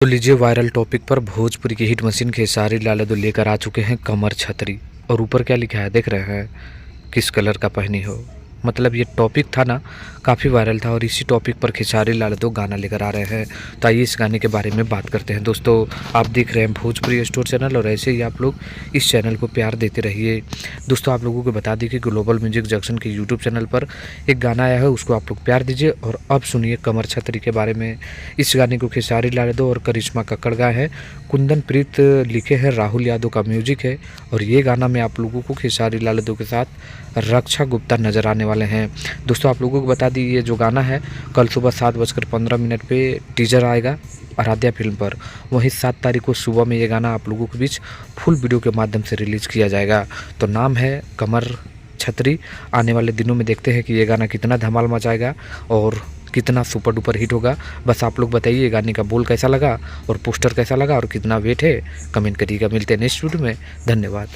तो लीजिए viral topic पर भोजपुरी की हिट मशीन खेसारी लाल यादव लेकर आ चुके हैं कमर छतरी। और ऊपर क्या लिखा है देख रहे हैं, किस कलर का पहनी हो। मतलब ये टॉपिक था ना, काफ़ी वायरल था और इसी टॉपिक पर खेसारी लाल यादव गाना लेकर आ रहे हैं। तो आइए इस गाने के बारे में बात करते हैं। दोस्तों आप देख रहे हैं भोजपुरी स्टोर चैनल और ऐसे ही आप लोग इस चैनल को प्यार देते रहिए। दोस्तों आप लोगों को बता दें कि ग्लोबल म्यूजिक जंक्शन के यूट्यूब चैनल पर एक गाना आया है, उसको आप लोग प्यार दीजिए। और अब सुनिए कमर छतरी के बारे में। इस गाने को खेसारी लाल यादव और करिश्मा कक्कड़ गाए हैं, कुंदन प्रीत लिखे हैं, राहुल यादव का म्यूजिक है। और ये गाना में आप लोगों को खेसारी लाल यादव के साथ रक्षा गुप्ता नजर आने वाले हैं। दोस्तों आप लोगों को बता दी ये जो गाना है कल सुबह 7:15 पे टीजर आएगा आराध्या फिल्म पर। वहीं 7 तारीख को सुबह में ये गाना आप लोगों के बीच फुल वीडियो के माध्यम से रिलीज़ किया जाएगा। तो नाम है कमर छतरी। आने वाले दिनों में देखते हैं कि ये गाना कितना धमाल मचाएगा और कितना सुपर डुपर हिट होगा। बस आप लोग बताइए ये गाने का बोल कैसा लगा और पोस्टर कैसा लगा और कितना वेट है, कमेंट करिएगा। मिलते हैं नेक्स्ट वीडियो में। धन्यवाद।